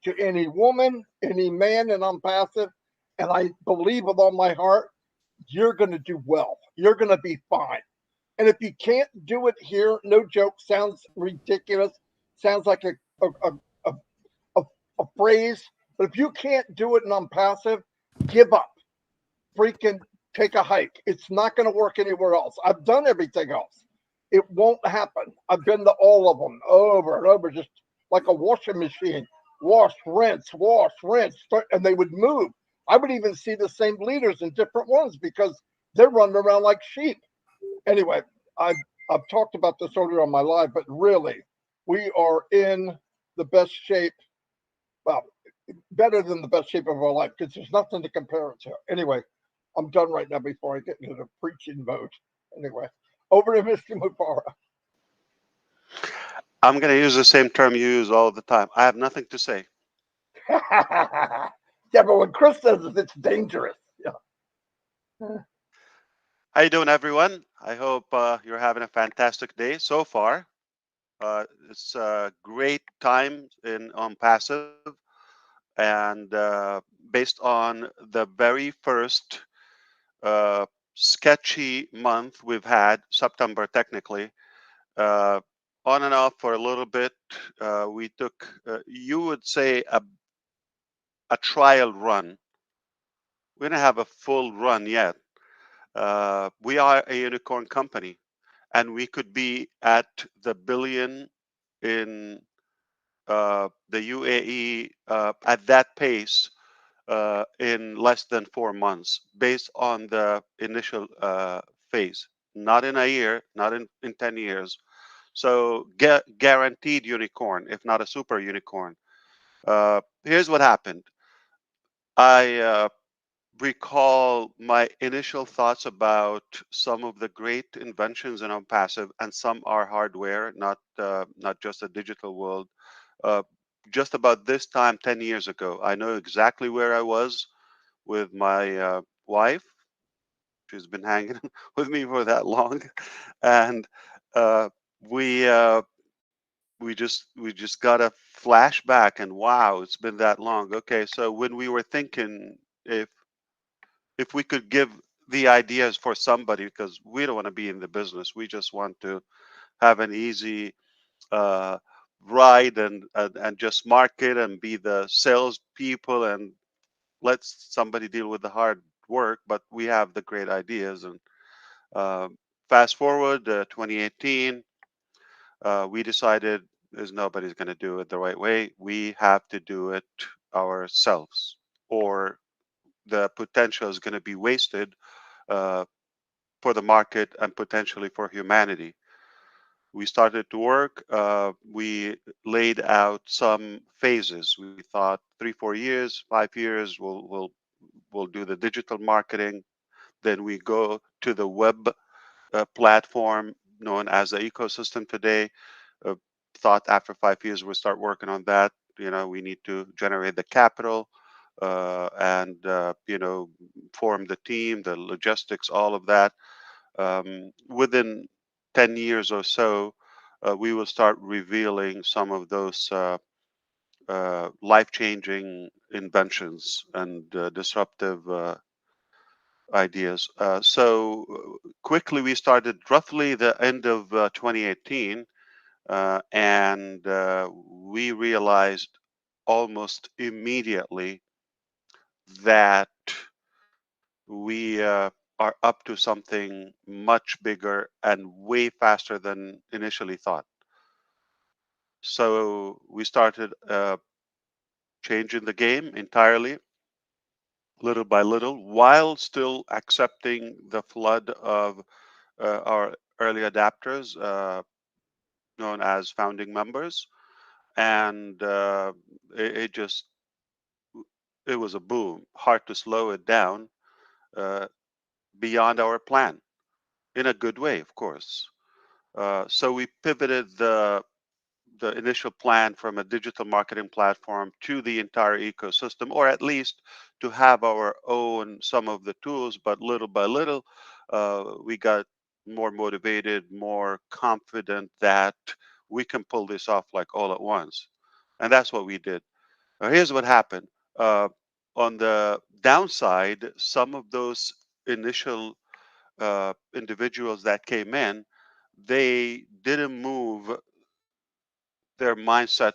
to any woman, any man, and I'm passive, and I believe with all my heart, you're going to do well. You're going to be fine. And if you can't do it here, no joke, sounds ridiculous, sounds like a, a, a phrase, but if you can't do it and I'm passive, give up. Freaking take a hike. It's not going to work anywhere else. I've done everything else. It won't happen. I've been to all of them over and over, just like a washing machine. Wash, rinse, and they would move. I would even see the same leaders in different ones because they're running around like sheep. Anyway, I've talked about this earlier on my live, but really, we are in the best shape. Well, better than the best shape of our life because there's nothing to compare it to. Anyway, I'm done right now before I get into the preaching mode. Anyway, over to Mr. Mufareh. I'm going to use the same term you use all the time. I have nothing to say. Yeah, but when Chris says it, it's dangerous. Yeah. How you doing, everyone? I hope you're having a fantastic day so far. It's a great time in on passive, and based on the very first uh, sketchy month we've had, September technically, uh, on and off for a little bit. We took, you would say, a trial run. We don't have a full run yet. We are a unicorn company, and we could be at the billion in the UAE at that pace in less than 4 months, based on the initial phase. Not in a year, not in 10 years. So guaranteed unicorn, if not a super unicorn. Here's what happened. I recall my initial thoughts about some of the great inventions in our passive, and some are hardware, not just a digital world. Uh, just about this time 10 years ago, I know exactly where I was with my wife. She's been hanging with me for that long, and uh, we uh, we just got a flashback, and wow, it's been that long. Okay, so when we were thinking if if we could give the ideas for somebody, because we don't want to be in the business, we just want to have an easy uh, ride and just market and be the salespeople and let somebody deal with the hard work. But we have the great ideas. And fast forward 2018, we decided there's nobody's going to do it the right way. We have to do it ourselves, or the potential is going to be wasted uh, for the market and potentially for humanity. We started to work. We laid out some phases. We thought 3, 4 years, 5 years, we'll do the digital marketing. Then we go to the web platform known as the ecosystem today. Uh, Thought after 5 years we'll start working on that. We need to generate the capital and form the team, the logistics, all of that. Within 10 years or so, we will start revealing some of those life-changing inventions and disruptive ideas. Quickly, we started roughly the end of 2018, and we realized almost immediately that we are up to something much bigger and way faster than initially thought. So we started changing the game entirely, little by little, while still accepting the flood of our early adapters, known as founding members. And it just, it was a boom. Hard to slow it down uh, beyond our plan, in a good way, of course. So we pivoted the initial plan from a digital marketing platform to the entire ecosystem, or at least to have our own some of the tools. But little by little, we got more motivated, more confident that we can pull this off like all at once. And that's what we did. Here's what happened. Uh, on the downside, some of those initial individuals that came in, they didn't move their mindset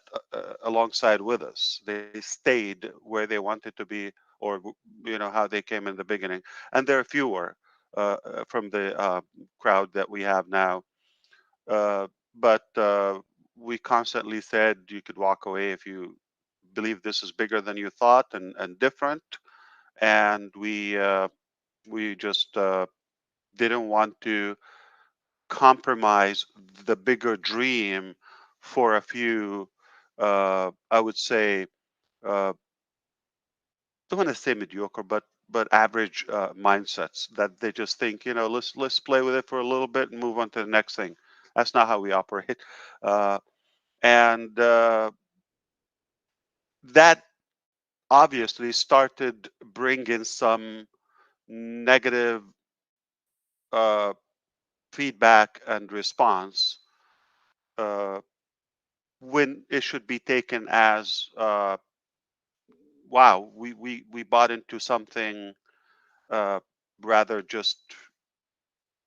alongside with us. They stayed where they wanted to be, or how they came in the beginning. And there are fewer from the crowd that we have now. Uh, but we constantly said you could walk away if you believe this is bigger than you thought and different. And we just didn't want to compromise the bigger dream for a few, I would say, don't want to say mediocre, but average mindsets that they just think, let's play with it for a little bit and move on to the next thing. That's not how we operate, uh, and that obviously started bringing some negative uh, feedback and response uh, when it should be taken as wow, we bought into something uh, rather just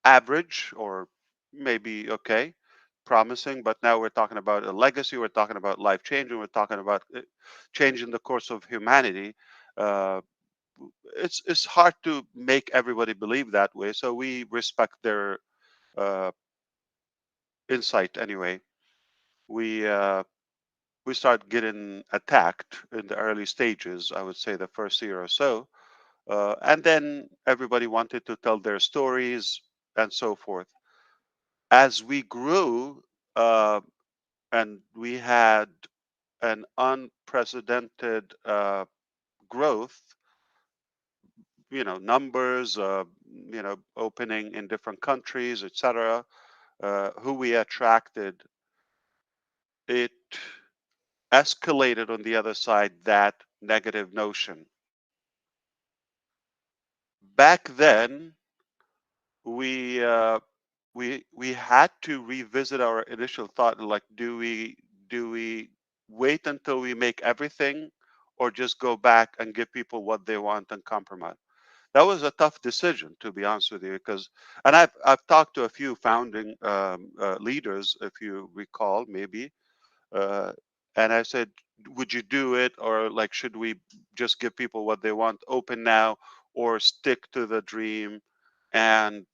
average or maybe okay, promising, but now we're talking about a legacy, we're talking about life changing, we're talking about changing the course of humanity. uh, it's hard to make everybody believe that way, so we respect their uh, insight anyway. We uh, we start getting attacked in the early stages, I would say the first year or so. And then everybody wanted to tell their stories and so forth. As we grew, uh, and we had an unprecedented growth, numbers, opening in different countries, etc., who we attracted, it escalated on the other side that negative notion. Back then, we uh, we had to revisit our initial thought, like, do we wait until we make everything, or just go back and give people what they want and compromise? That was a tough decision, to be honest with you, because, and I've talked to a few founding leaders, if you recall, maybe, uh, and I said, would you do it, or like, should we just give people what they want, open now, or stick to the dream and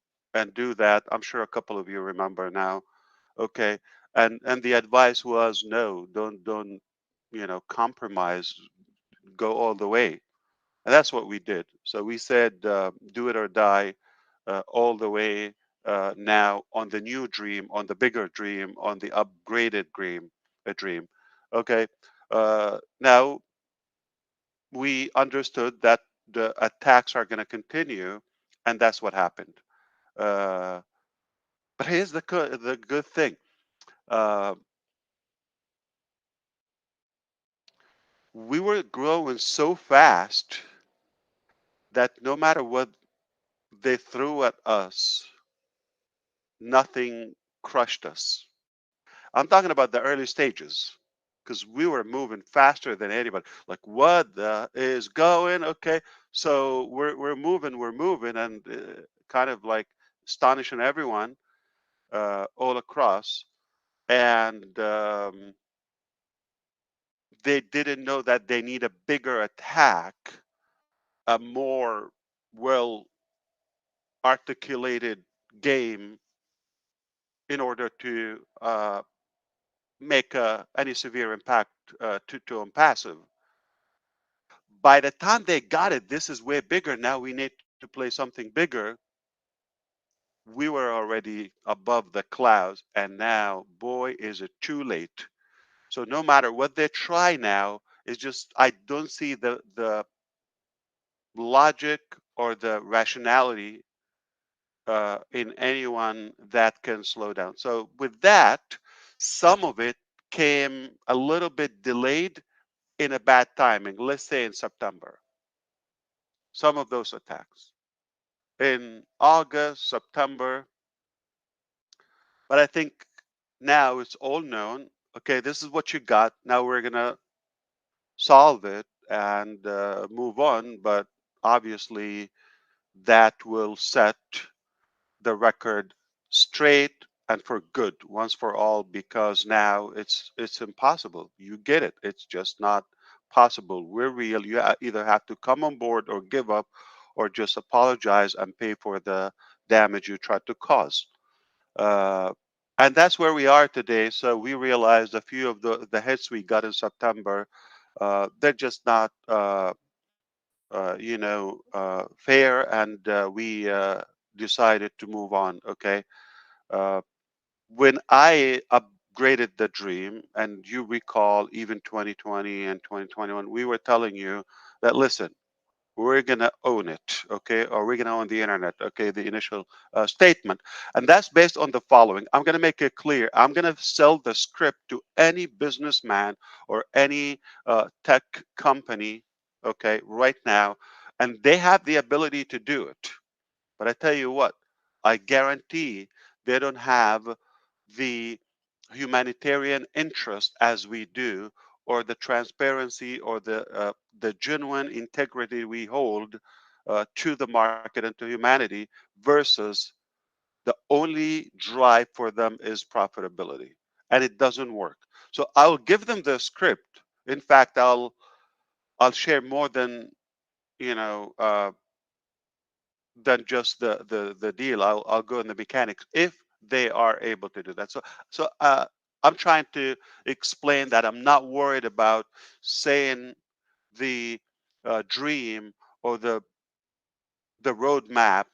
do that? I'm sure a couple of you remember now. Okay. And the advice was, no, don't compromise, go all the way. And that's what we did. So we said, do it or die, all the way, now on the new dream, on the bigger dream, on the upgraded dream, a dream. Okay. Now we understood that the attacks are going to continue, and that's what happened. Uh, but here's the good thing. Uh, we were growing so fast that no matter what they threw at us, nothing crushed us. I'm talking about the early stages, because we were moving faster than anybody. Like, what the is going? Okay, so we're moving, and kind of like astonishing everyone all across. And they didn't know that they need a bigger attack, a more well articulated game in order to make any severe impact to passive. By the time they got it, this is way bigger. Now we need to play something bigger. We were already above the clouds, and now, boy, is it too late. So no matter what they try now, it's just I don't see the logic or the rationality in anyone that can slow down. So with that, some of it came a little bit delayed in a bad timing. Let's say in September, some of those attacks. In August, September. But I think now it's all known. Okay, this is what you got. Now we're gonna solve it and move on, but obviously that will set the record straight and for good once for all, because now it's impossible. You get it. It's just not possible. We're real. You either have to come on board or give up, or just apologize and pay for the damage you tried to cause. uh, and that's where we are today. So we realized a few of the hits we got in September, they're just not fair, and we decided to move on. Okay. uh, when I upgraded the dream, and you recall even 2020 and 2021, we were telling you that, listen, we're going to own it, okay, or we're going to own the internet, okay, the initial statement. And that's based on the following. I'm going to make it clear. I'm going to sell the script to any businessman or any tech company, okay, right now, and they have the ability to do it. But I tell you what, I guarantee they don't have the humanitarian interest as we do, or the transparency, or the genuine integrity we hold to the market and to humanity, versus the only drive for them is profitability, and it doesn't work. So I'll give them the script. In fact, I'll share more you know uh, than just the deal. I'll go in the mechanics if they are able to do that. So I'm trying to explain that I'm not worried about saying the dream or the roadmap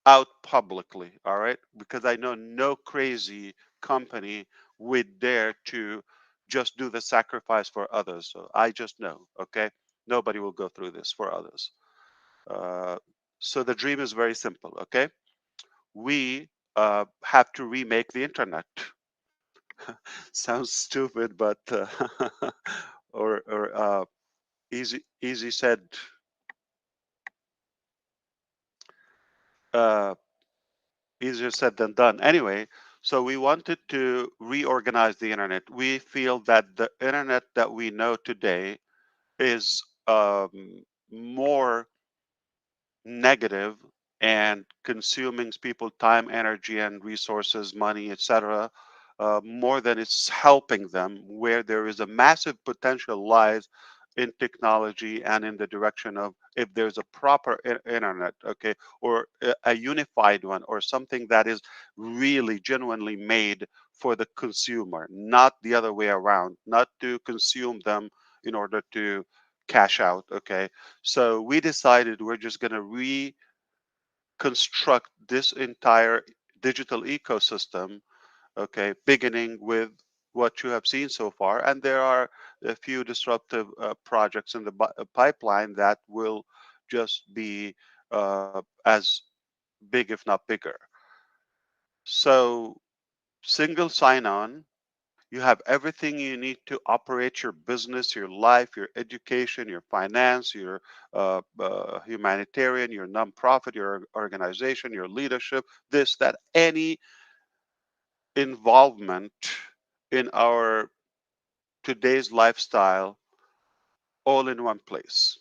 out publicly. All right, because I know no crazy company would dare to just do the sacrifice for others. So I just know. Okay, nobody will go through this for others. Uh, so the dream is very simple. Okay, we have to remake the internet. Sounds stupid, but or easy said, uh, easier said than done. Anyway, so we wanted to reorganize the internet. We feel that the internet that we know today is more negative and consuming people time, energy, and resources, money, etc., more than it's helping them. Where there is a massive potential lies in technology and in the direction of, if there's a proper internet, okay, or a unified one, or something that is really genuinely made for the consumer, not the other way around, not to consume them in order to cash out. Okay, so we decided we're just going to reconstruct this entire digital ecosystem, okay, beginning with what you have seen so far. And there are a few disruptive projects in the pipeline that will just be as big, if not bigger. So, single sign on. You have everything you need to operate your business, your life, your education, your finance, your humanitarian, your nonprofit, your organization, your leadership, this, that, any involvement in our today's lifestyle, all in one place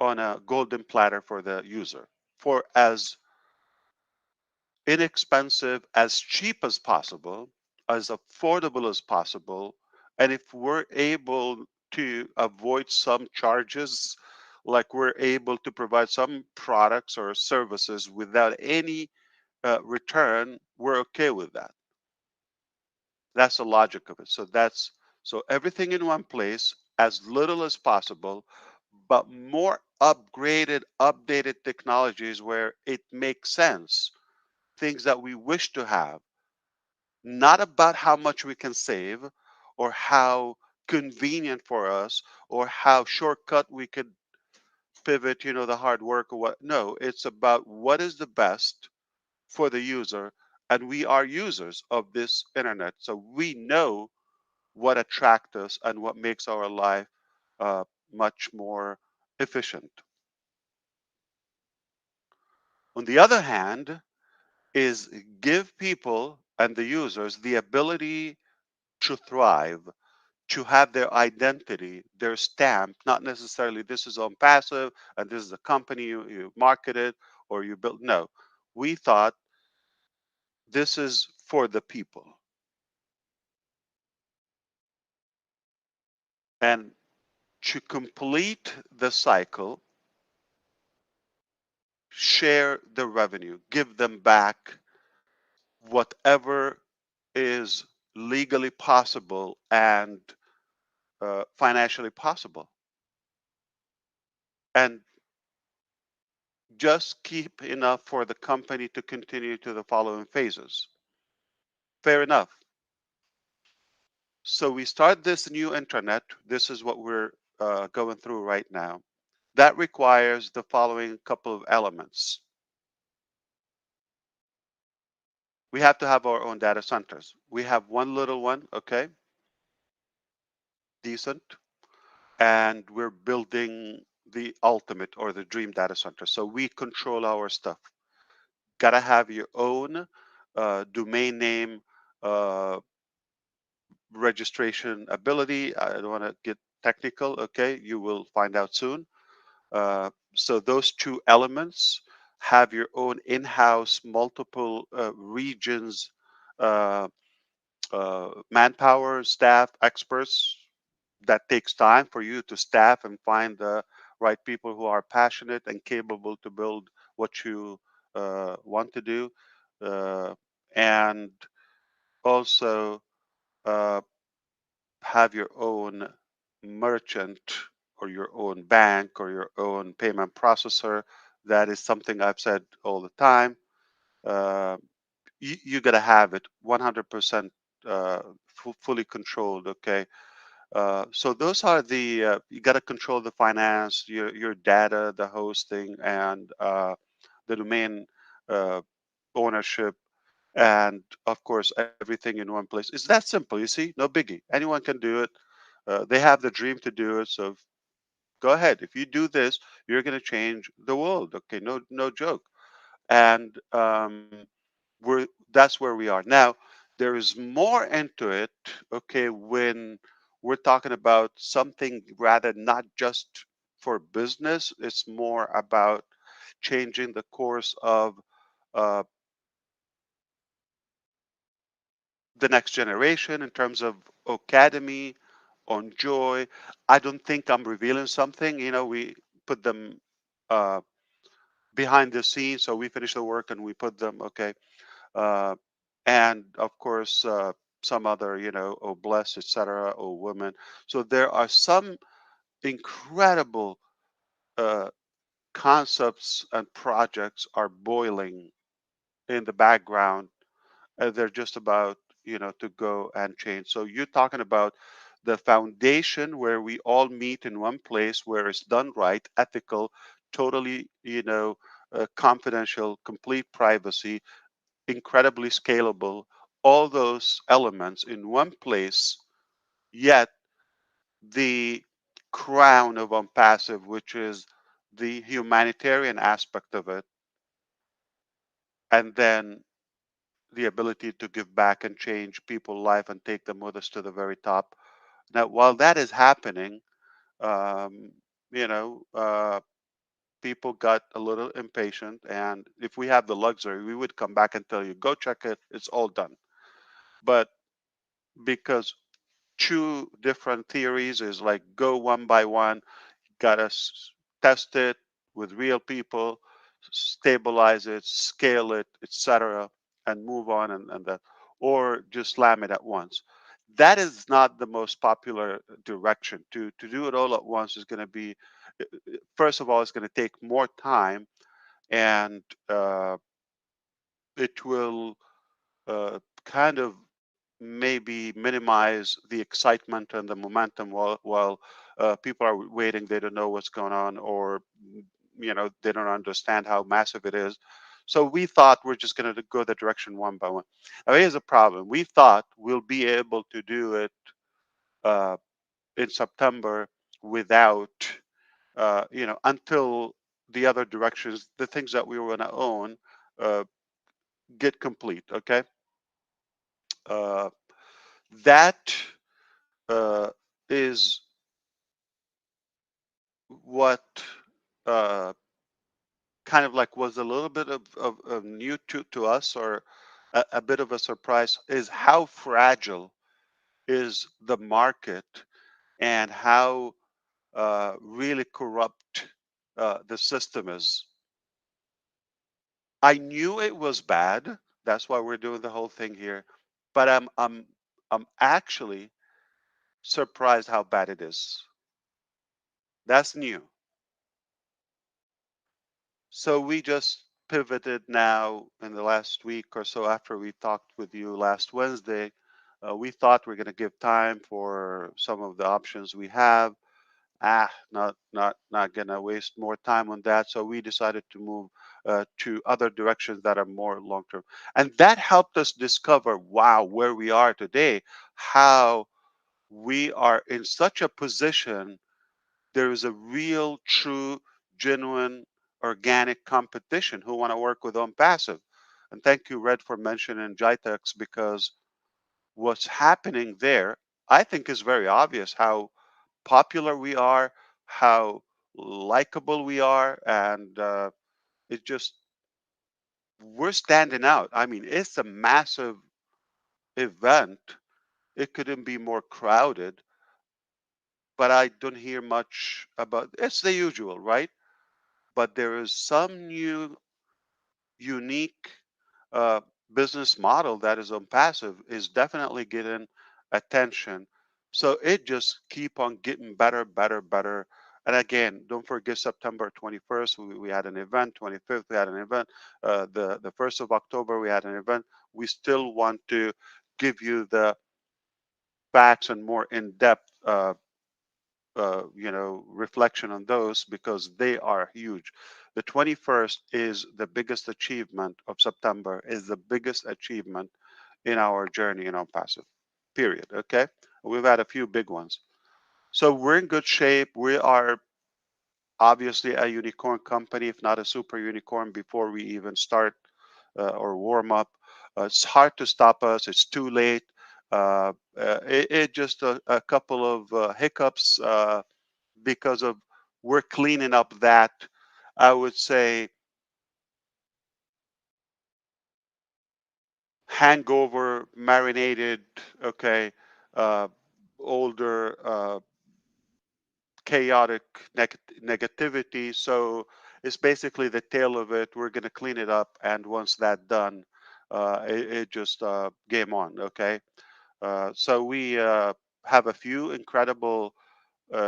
on a golden platter for the user, for as inexpensive, as cheap as possible, as affordable as possible. And if we're able to avoid some charges, like we're able to provide some products or services without any return, we're okay with that. That's the logic of it. So everything in one place, as little as possible, but more upgraded, updated technologies where it makes sense, things that we wish to have, not about how much we can save or how convenient for us or how shortcut we could pivot, the hard work or what. No, it's about what is the best for the user. And we are users of this internet. So we know what attracts us and what makes our life much more efficient. On the other hand, is give people and the users the ability to thrive, to have their identity, their stamp, not necessarily this is on passive and this is a company you marketed or you built. No, we thought this is for the people. And to complete the cycle, share the revenue, give them back whatever is legally possible and financially possible. And just keep enough for the company to continue to the following phases. Fair enough. So we start this new intranet. This is what we're going through right now. That requires the following couple of elements. We have to have our own data centers. We have one little one, okay, decent, and we're building the ultimate or the dream data center. So we control our stuff. Gotta have your own domain name, uh, registration ability. I don't want to get technical, okay? You will find out soon. So those two elements, have your own in-house multiple regions, uh, manpower, staff, experts. That takes time for you to staff and find the right people who are passionate and capable to build what you want to do. Uh, and also uh, have your own merchant or your own bank or your own payment processor. That is something I've said all the time. Uh, you got to have it 100% fully controlled. Okay. So those are the you got to control the finance, your data, the hosting, and the domain uh, ownership, and of course everything in one place. It's that simple. You see, no biggie. Anyone can do it. They have the dream to do it. So go ahead. If you do this, you're going to change the world. Okay, no joke. And that's where we are now. There is more into it. Okay, when we're talking about something rather not just for business, it's more about changing the course of uh, the next generation in terms of academy on joy. I don't think I'm revealing something. We put them uh, behind the scenes, so we finish the work and we put them. Okay. uh, and of course some other, oh bless, etc., oh women. So there are some incredible uh, concepts and projects are boiling in the background, and they're just about, to go and change. So you're talking about the foundation where we all meet in one place, where it's done right, ethical, totally, confidential, complete privacy, incredibly scalable, all those elements in one place, yet the crown of Unpassive, which is the humanitarian aspect of it, and then the ability to give back and change people's life and take them with us to the very top. Now, while that is happening, um, you know, uh, people got a little impatient, and if we have the luxury, we would come back and tell you, go check it, it's all done. But because two different theories is like go one by one, gotta test it with real people, stabilize it, scale it, etc., and move on, and that, or just slam it at once. That is not the most popular direction. To do it all at once is going to be, first of all, it's going to take more time, and it will kind of maybe minimize the excitement and the momentum while people are waiting. They don't know what's going on, or they don't understand how massive it is. So we thought we're just going to go the direction one by one. Now here's the problem: we thought we'll be able to do it uh, in September without until the other directions, the things that we were going to own, uh, get complete. Okay. uh, that is what uh, kind of like was a little bit of new to us, or a bit of a surprise, is how fragile is the market, and how really corrupt the system is. I knew it was bad. That's why we're doing the whole thing here. But I'm actually surprised how bad it is. That's new. So we just pivoted now in the last week or so after we talked with you last Wednesday. We thought we're going to give time for some of the options we have. Not gonna waste more time on that. So we decided to move to other directions that are more long term, and that helped us discover, wow, where we are today, how we are in such a position. There is a real, true, genuine, organic competition who want to work with on passive. And thank you, Red, for mentioning Jitex, because what's happening there, I think, is very obvious. How popular we are, how likable we are, and it just, we're standing out. I mean, it's a massive event. It couldn't be more crowded, but I don't hear much about it's the usual, right? But there is some new unique uh, business model that is on passive is definitely getting attention. So it just keep on getting better, better, better. And again, don't forget September 21st, we had an event. 25th, we had an event. The 1st of October, we had an event. We still want to give you the facts and more in-depth reflection on those, because they are huge. The 21st is the biggest achievement of September, is the biggest achievement in our journey in on passive, period. Okay. We've had a few big ones. So we're in good shape. We are obviously a unicorn company, if not a super unicorn, before we even start or warm up. It's hard to stop us. It's too late. It just a couple of hiccups because of, we're cleaning up that, I would say, hangover marinated, okay, uh, older chaotic negativity. So it's basically the tail of it. We're going to clean it up, and once that done, it just game on. Okay. So we have a few incredible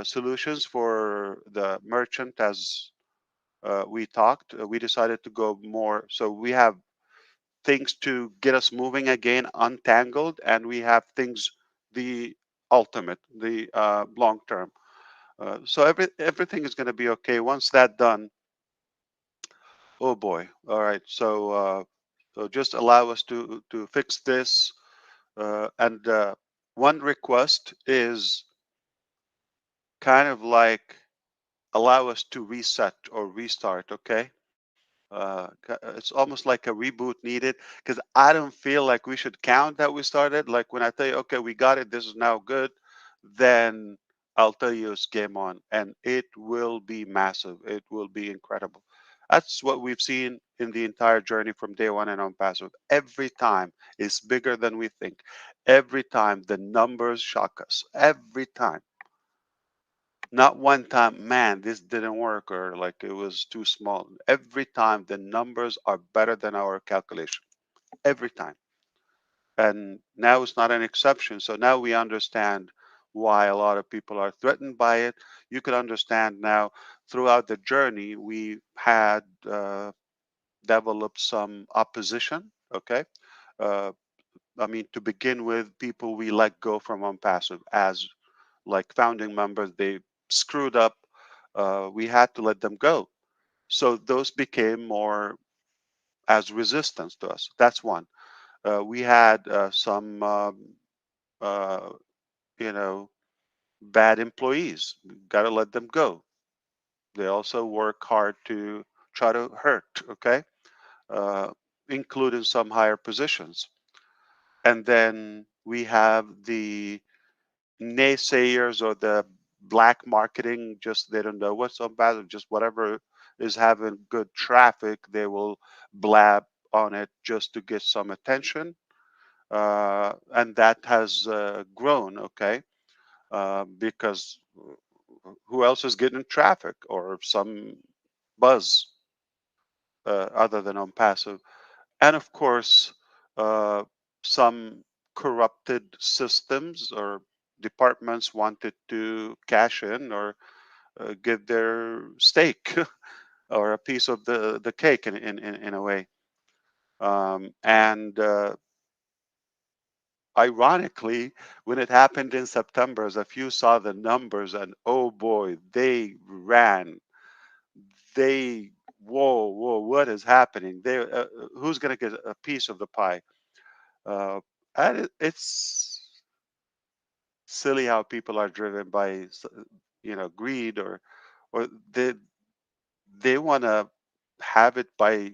solutions for the merchant. As we talked, we decided to go more. So we have things to get us moving again, untangled, and we have things, the ultimate, the long term. So everything is going to be okay once that done. Oh boy! All right. So just allow us to fix this. And one request is kind of like, allow us to reset or restart. Okay. It's almost like a reboot needed, because I don't feel like we should count that we started. Like when I tell you, okay, we got it, this is now good, then I'll tell you it's game on, and it will be massive. It will be incredible. That's what we've seen in the entire journey from day one and on passive. Every time it's bigger than we think. Every time the numbers shock us. Every time. Not one time, man, this didn't work, or like it was too small. Every time the numbers are better than our calculation. Every time. And now it's not an exception. So now we understand why a lot of people are threatened by it. You can understand now, throughout the journey, we had developed some opposition. Okay. Uh, I mean, to begin with, people we let go from OnPassive as like founding members, they screwed up. We had to let them go. So those became more as resistance to us. That's one. We had some, uh, you know, bad employees. Got to let them go. They also work hard to try to hurt. Okay, uh, including some higher positions. And then we have the naysayers or the black marketing, just they don't know what's on bad, just whatever is having good traffic, they will blab on it just to get some attention. And that has grown, okay, because who else is getting traffic or some buzz other than on passive? And of course, uh, some corrupted systems or departments wanted to cash in or get their stake or a piece of the cake in a way. And ironically, when it happened in September, as a few saw the numbers, and oh boy, they ran. They, whoa, whoa, what is happening? Who's going to get a piece of the pie? Uh, and it's silly how people are driven by, greed, or they want to have it by, I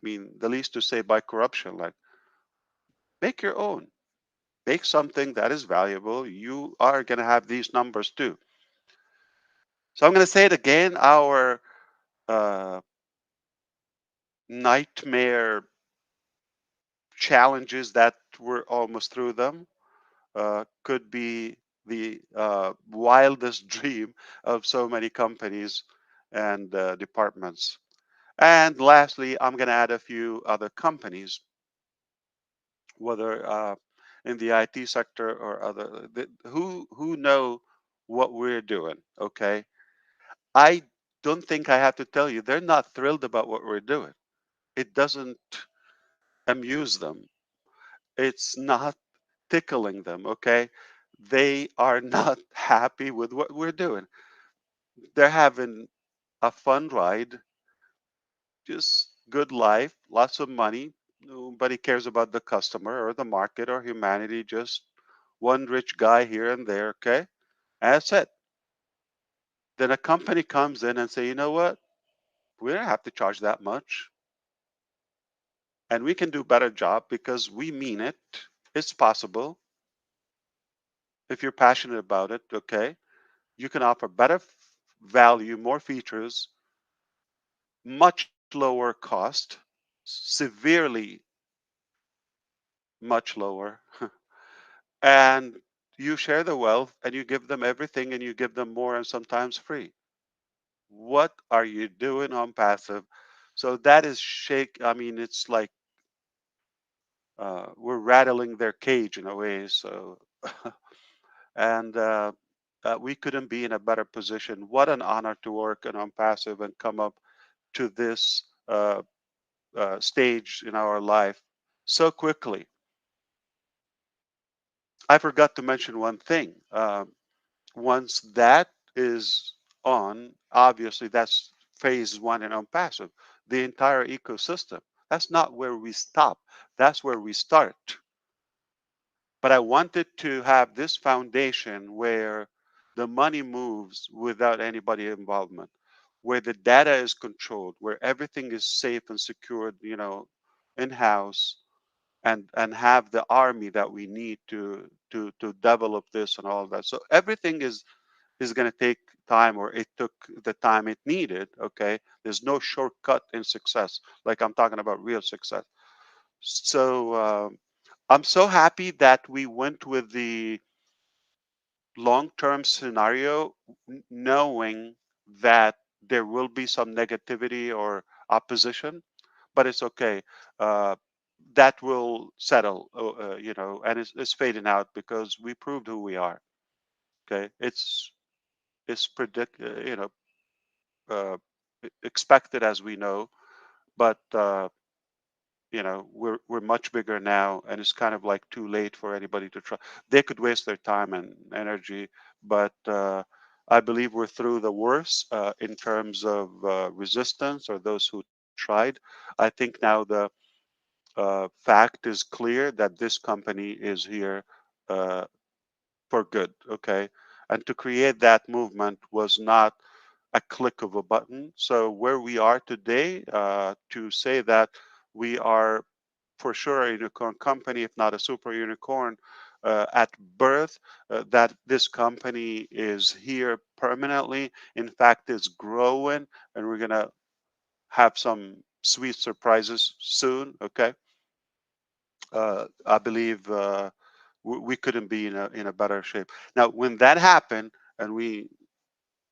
mean, the least to say by corruption. Like, make your own, make something that is valuable. You are going to have these numbers too. So I'm going to say it again. Our uh, nightmare challenges that we're almost through them could be the wildest dream of so many companies and departments. And lastly, I'm going to add a few other companies, whether in the IT sector or other, who know what we're doing. Okay, I don't think I have to tell you they're not thrilled about what we're doing. It doesn't amuse them. It's not tickling them. Okay, they are not happy with what we're doing. They're having a fun ride, just good life, lots of money. Nobody cares about the customer or the market or humanity, just one rich guy here and there, okay? That's it. Then a company comes in and say, you know what? We don't have to charge that much. And we can do a better job because we mean it. It's possible. If you're passionate about it, okay? You can offer better value, more features, much lower cost, severely much lower. And you share the wealth and you give them everything and you give them more and sometimes free. What are you doing on passive? So that is shake. I mean, it's like we're rattling their cage in a way. So, and we couldn't be in a better position. What an honor to work on passive and come up to this stage in our life so quickly. I forgot to mention one thing. Once that is on, obviously that's phase one and on passive, the entire ecosystem. That's not where we stop, that's where we start. But I wanted to have this foundation where the money moves without anybody involvement, where the data is controlled, where everything is safe and secured, in house, and have the army that we need to develop this and all that. So everything is going to take time, or it took the time it needed. Okay, there's no shortcut in success, like I'm talking about real success. So I'm so happy that we went with the long-term scenario, knowing that there will be some negativity or opposition, but it's okay. uh, that will settle, and it's fading out because we proved who we are. Okay, it's uh, expected, as we know, but we're much bigger now, and it's kind of like too late for anybody to try. They could waste their time and energy, but I believe we're through the worst in terms of resistance or those who tried. I think now the fact is clear that this company is here uh, for good. Okay, and to create that movement was not a click of a button. So where we are today, to say that we are for sure a unicorn company, if not a super unicorn, at birth, that this company is here permanently. In fact, it's growing, and we're going to have some sweet surprises soon. Okay. I believe we couldn't be in a better shape. Now, when that happened, and we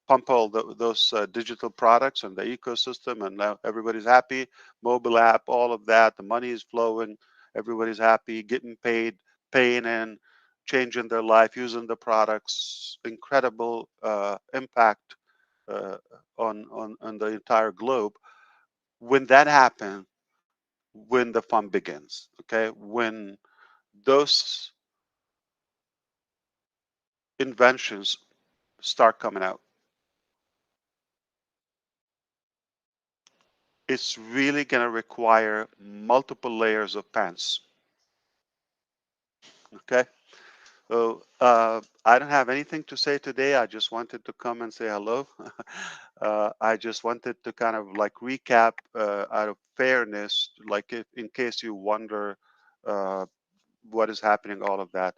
pump all those digital products and the ecosystem, and now everybody's happy. Mobile app, all of that, the money is flowing, everybody's happy, getting paid, paying in, changing their life, using the products. Incredible impact uh, on the entire globe. When that happens, when the fun begins, okay, when those inventions start coming out, it's really going to require multiple layers of pants. Okay. So I don't have anything to say today. I just wanted to come and say hello. I just wanted to kind of like recap out of fairness, like if, in case you wonder uh, what is happening, all of that.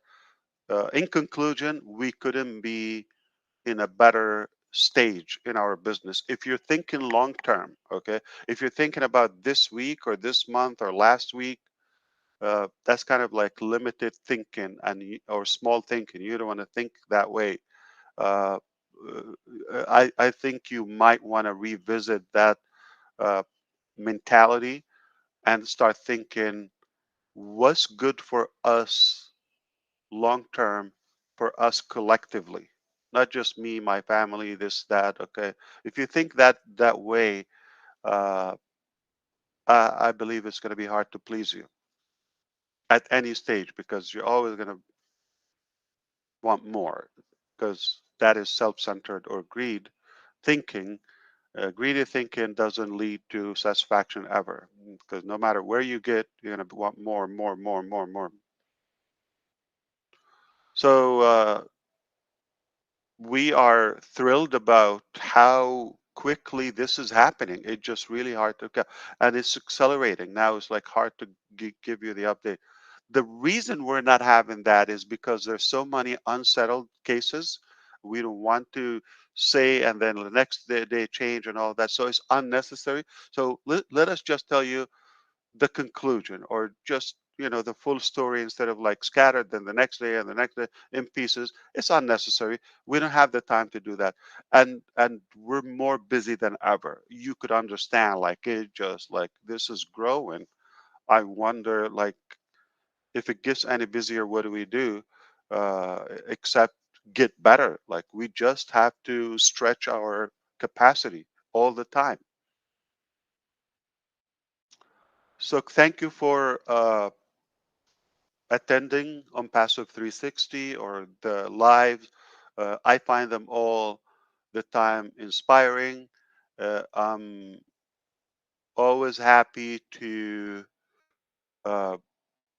In conclusion, we couldn't be in a better stage in our business. If you're thinking long term, okay, if you're thinking about this week or this month or last week, that's kind of like limited thinking or small thinking. You don't want to think that way. Uh, I think you might want to revisit that uh, mentality and start thinking what's good for us long term, for us collectively, not just me, my family, this, that. Okay, if you think that way, uh, I believe it's going to be hard to please you at any stage, because you're always going to want more, because that is self-centered or greed thinking. Greedy thinking doesn't lead to satisfaction ever, because no matter where you get, you're going to want more, more, more, more, more. So we are thrilled about how quickly this is happening. It's just really hard to and it's accelerating now. It's like hard to give you the update. The reason we're not having that is because there's so many unsettled cases. We don't want to say, and then the next day they change and all that, so it's unnecessary. So let us just tell you the conclusion, or just the full story, instead of like scattered then the next day and the next day in pieces. It's unnecessary. We don't have the time to do that, and we're more busy than ever. You could understand, like, it just like this is growing. I wonder, like, if it gets any busier, what do we do except get better? Like, we just have to stretch our capacity all the time. So thank you for attending on Passive 360 or the lives. I find them all the time inspiring. I'm always happy to uh,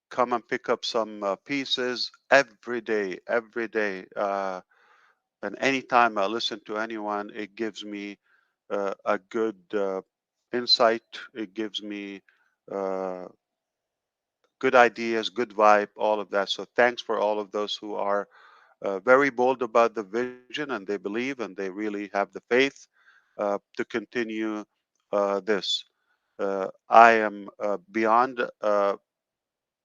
come and pick up some pieces every day, every day. And anytime I listen to anyone, it gives me a good insight. It gives me uh, good ideas, good vibe, all of that. So thanks for all of those who are very bold about the vision, and they believe, and they really have the faith to continue this. I am beyond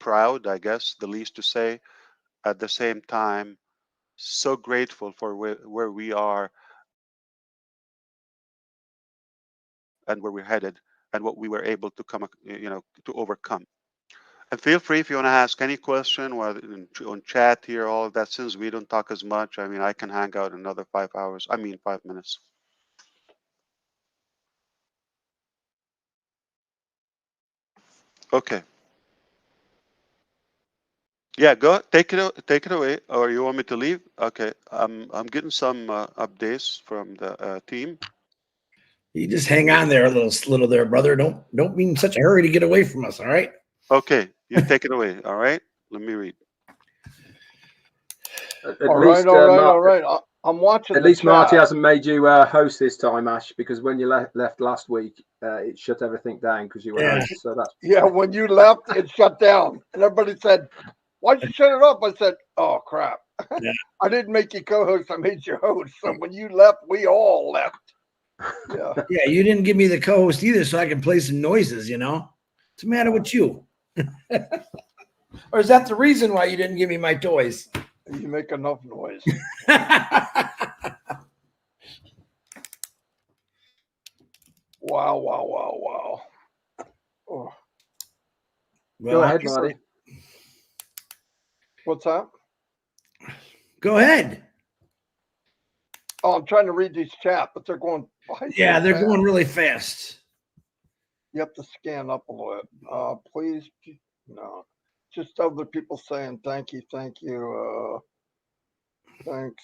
proud, I guess, the least to say. At the same time, so grateful for where we are and where we're headed, and what we were able to to overcome. And feel free if you want to ask any question, whether on chat here, all of that. Since we don't talk as much, I mean, I can hang out another 5 hours. I mean, 5 minutes. Okay. Yeah, go take it away, or you want me to leave? Okay. I'm getting some updates from the team. You just hang on there a little there, brother. Don't be in such a hurry to get away from us. All right. Okay, you take it away. All right. Let me read. All right, all right, all right. I'm watching. At the least chat. Marty hasn't made you host this time, Ash, because when you left last week, it shut everything down because you were Yeah. host. So that's Yeah, when you left, it shut down, and everybody said, why'd you shut it off? I said, oh, crap. Yeah. I didn't make you co-host. I made you host. So when you left, we all left. Yeah. Yeah, you didn't give me the co-host either, so I can play some noises, you know? What's the matter with you? Or is that the reason why you didn't give me my toys? You make enough noise. Wow, wow, wow, wow. Oh, Well, Go ahead, Marty. what's that? go ahead. Oh, I'm trying to read these chat, but they're going by Yeah, so they're fast. going really fast. You have to scan up a little bit. Please, no. Just other people saying thank you, thank you. Thanks.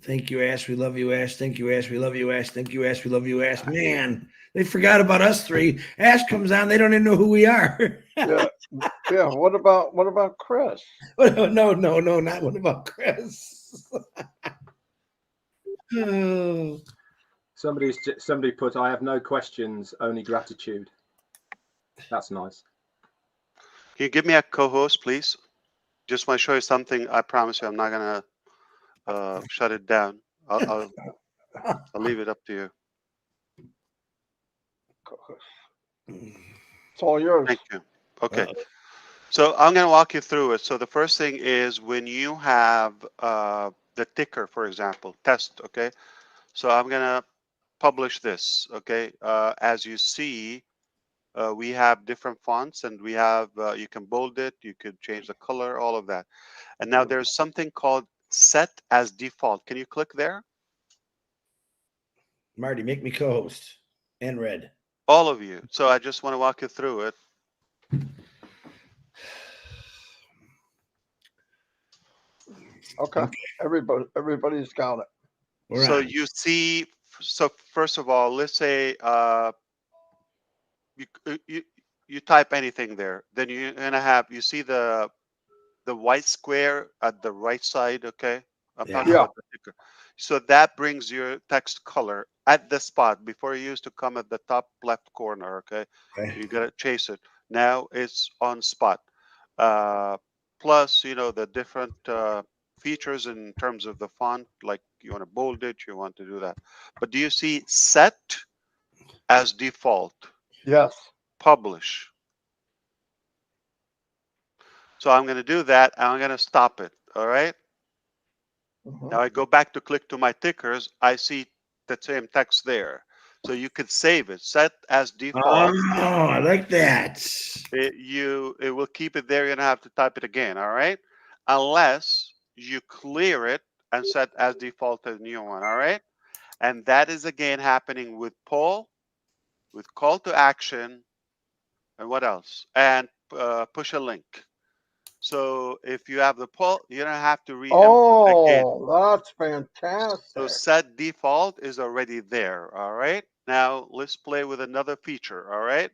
Thank you, Ash. We love you, Ash. Thank you, Ash. We love you, Ash. Thank you, Ash. We love you, Ash. Man, they forgot about us three. Ash comes on, they don't even know who we are. Yeah, yeah. What about Chris? No, not what about Chris? Oh. Somebody put, I have no questions, only gratitude. That's nice. Can you give me a co-host, please? Just want to show you something. I promise you, I'm not gonna shut it down. I'll leave it up to you. It's all yours. Thank you. Okay. So I'm going to walk you through it. So the first thing is when you have the ticker, for example, test. Okay. So I'm going to publish this. Okay. As you see, we have different fonts, and we have you can bold it, you could change the color, all of that. And now there's something called set as default. Can you click there? Marty, make me co-host and Red. All of you. So I just want to walk you through it. Okay. Everybody's got it. We're So on. you see, so first of all, let's say you type anything there, then you're gonna have, you see the white square at the right side. Okay, I'm talking Yeah. about the ticker. So that brings your text color at the spot. Before, it used to come at the top left corner. Okay, Okay. you gotta chase it. Now it's on spot. Plus, you know, the different features in terms of the font, like you want to bold it, you want to do that. But do you see set as default? Yes. Publish. So I'm going to do that, and I'm going to stop it. All right. Mhm. Now I go back to click to my tickers. I see the same text there. So you could save it, set as default. Oh, I like that. It will keep it there. You're gonna have to type it again. All right, unless you clear it and set as default a new one. All right, and that is again happening with poll, with call to action, and what else? And push a link. So if you have the poll, you don't have to re-input again. Oh, that's fantastic. So set default is already there. All right. Now let's play with another feature. All right.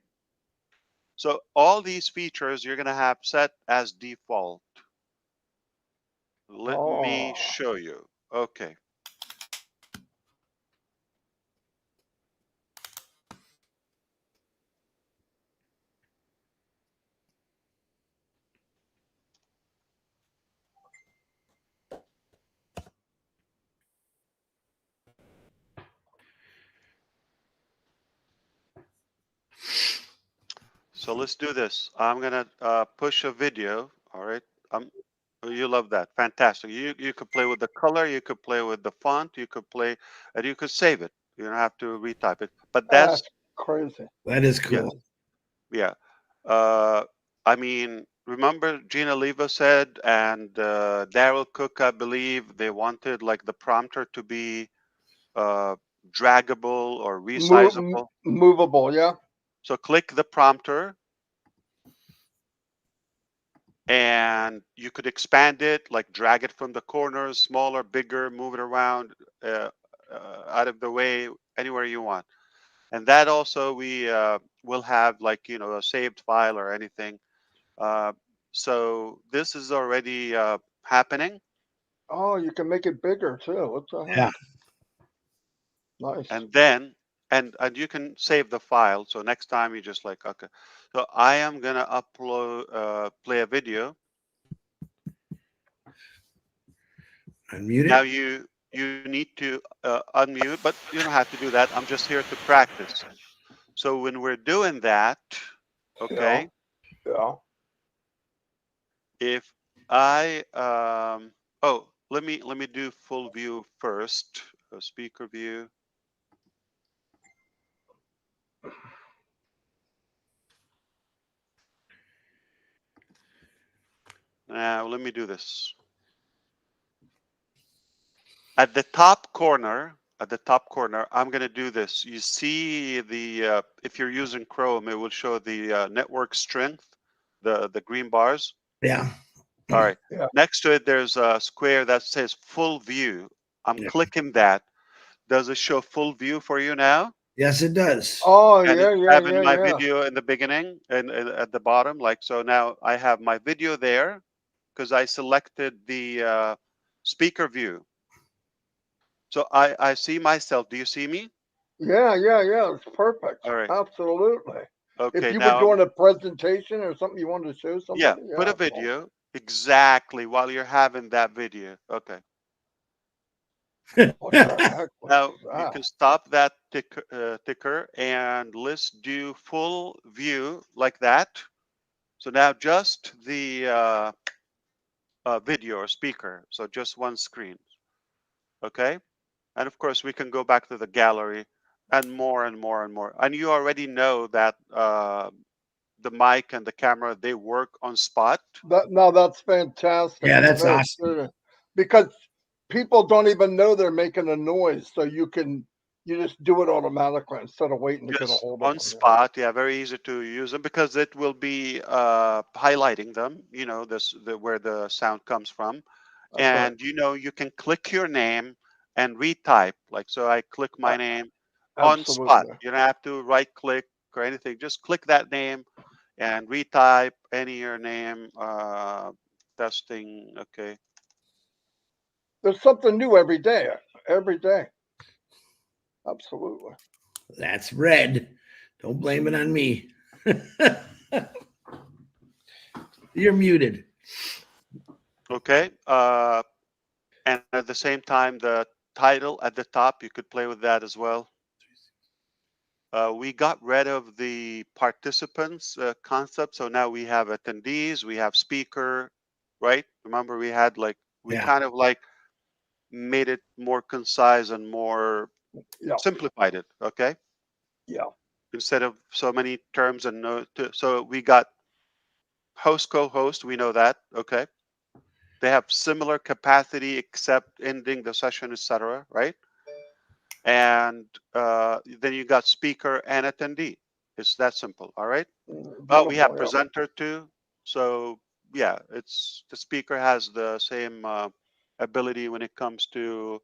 So all these features you're going to have set as default. Let me Oh. show you. Okay. So let's do this. I'm going to push a video. All right. You love that. Fantastic. You could play with the color. You could play with the font. You could play, and you could save it. You don't have to retype it. But That's that's, crazy. That is yes. cool. Yeah. I mean, remember Gina Leva said, and Daryl Cook, I believe, they wanted like the prompter to be draggable or resizable. Movable, yeah. So click the prompter, and you could expand it, like drag it from the corners, smaller, bigger, move it around, out of the way, anywhere you want. And that also we will have, like, you know, a saved file or anything. So this is already happening. Oh, you can make it bigger too. What the heck? Yeah. Nice. And then and you can save the file. So next time you just like, okay, so I am gonna upload play a video. Unmute Now it. you need to unmute, but you don't have to do that. I'm just here to practice. So when we're doing that, Yeah. okay, Yeah. if I oh, let me do full view first. Speaker view. Now let me do this. At the top corner, I'm going to do this. You see the if you're using Chrome, it will show the network strength, the green bars. Yeah. All right. Yeah. Next to it, there's a square that says full view. I'm Yeah. clicking that. Does it show full view for you now? Yes, it does. Oh, And yeah, it's yeah, having yeah, my yeah. video in the beginning and at the bottom. Like, so now I have my video there because I selected the speaker view. So I see myself. Do you see me? Yeah, yeah, yeah. It's perfect. All right. Absolutely. If Okay. you were Now, doing a presentation or something you wanted to show yeah, somebody, put yeah, a it's awesome. video exactly while you're having that video. Okay. What the heck was Now you that? can stop that ticker and let's do full view like that. So now just the video or speaker. So just one screen. Okay. And of course we can go back to the gallery and more and more and more. And you already know that the mic and the camera, they work on spot. That no, that's fantastic. Yeah, that's No, awesome. because people don't even know they're making a noise, so you just do it automatically instead of waiting to get a Just hold of on them. Yeah, spot, yeah, very easy to use them because it will be highlighting them, where the sound comes from. that's right. And you can click your name and retype. Like, so I click my A- name on spot. Absolutely. You don't have to right click or anything. Just click that name and retype any your name. Testing. Okay. There's something new every day. Every day. Absolutely. That's red. Don't blame it on me. You're muted. Okay. And at the same time, the title at the top, you could play with that as well. We got rid of the participants concept, so now we have attendees, we have speaker, right? Remember, we Yeah. kind of like made it more concise and more Yeah. simplified it. Okay, Yeah. instead of so many terms and so we got host, co-host. We know that. Okay, they have similar capacity except ending the session, etc. Right? And then you got speaker and attendee. It's that simple. All right. We have Beautiful. Yeah. presenter too. So yeah, it's the speaker has the same ability when it comes to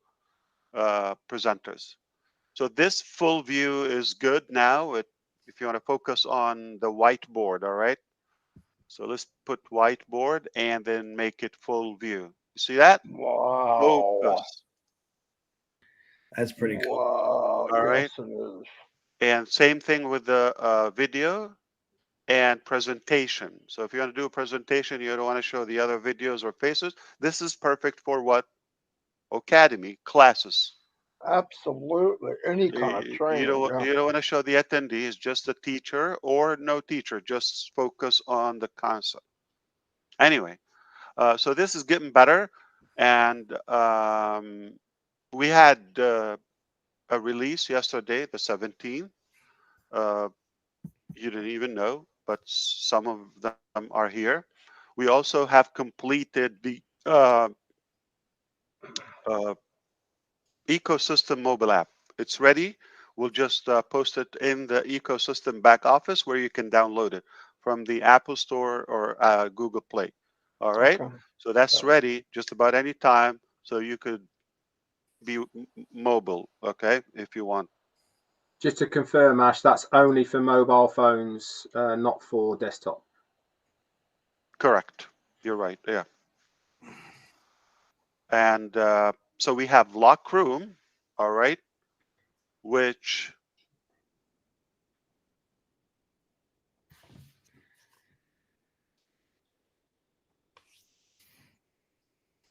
presenters. So this full view is good now. If you want to focus on the whiteboard, all right. So let's put whiteboard and then make it full view. You see that? Wow. Focus. That's pretty cool. Wow. All Yes, right. it is. And same thing with the video and presentation. So if you want to do a presentation, you don't want to show the other videos or faces. This is perfect for what? Academy classes. Absolutely. Any kind of You training. don't Yeah. you don't want to show the attendees, just the teacher or no teacher. Just focus on the concept. Anyway, so this is getting better, and we had a release yesterday, the 17th. Uh, you didn't even know, but some of them are here. We also have completed the uh, ecosystem mobile app. It's ready. We'll just post it in the ecosystem back office where you can download it from the Apple Store or Google Play. All right. Okay. So that's Yeah. ready just about any time. So you could be mobile. Okay. If you want. Just to confirm, Ash, that's only for mobile phones, not for desktop. Correct. You're right. Yeah. And so we have lock room. All right. Which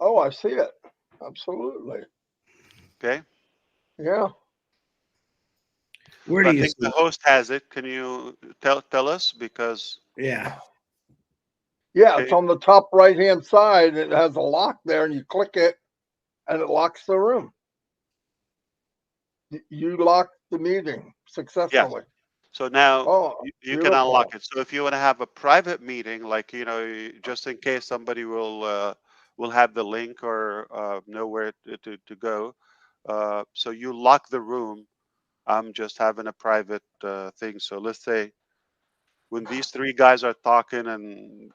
Oh, I see it. Absolutely. Okay. Yeah. Where So do I you think see? the host has it. Can you tell us? Because Yeah. Yeah, it's okay, on the top right hand side. It has a lock there, and you click it, and it locks the room. You locked the meeting yeah. successfully. So now Oh, you can unlock beautiful. it. So if you want to have a private meeting, like just in case somebody will have the link or know where to go, so you lock the room. I'm just having a private thing. So let's say when these three guys are talking and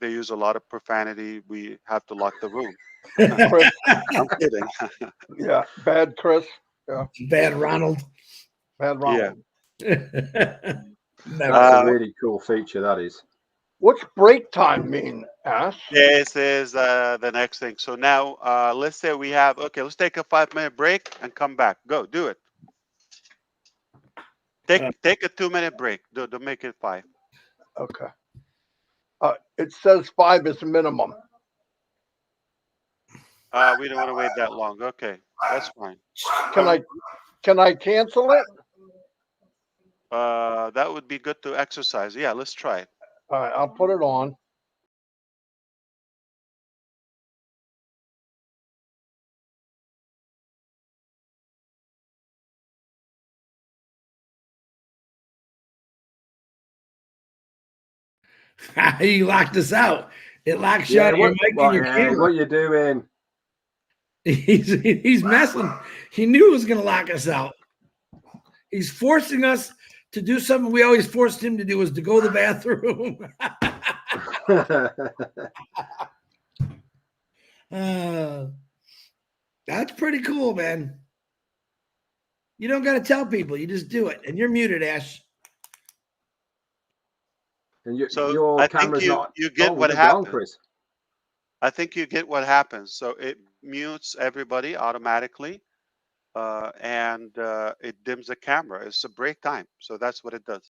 they use a lot of profanity, we have to lock the room. Chris. I'm kidding. Yeah. Bad Chris. Yeah. Bad Ronald. Bad Yeah. Ronald. Never. That's a Uh, really cool feature. That is. What's break time mean, Ash? this is the next thing. So now let's say we have, okay, let's take a 5-minute break and come back. Go, do it. Take a 2-minute break. Don't make it 5. Okay. It says 5 is minimum. We don't want to wait that long. Okay, that's fine. Can I cancel it? That would be good to exercise. Yeah, let's try it. All right, I'll put it on. You locked us out. It locks you Yeah. out of your What? mic and your Hey, camera. what you doing? He's messing. He knew he was going to lock us out. He's forcing us to do something we always forced him to do, was to go to the bathroom. Uh, that's pretty cool, man. You don't got to tell people. You just do it. And you're muted, Ash. And So your I think camera's not. you Oh, get what you're gone, happens. Chris. I think you get what happens. So it mutes everybody automatically, and it dims the camera. It's a break time. So that's what it does.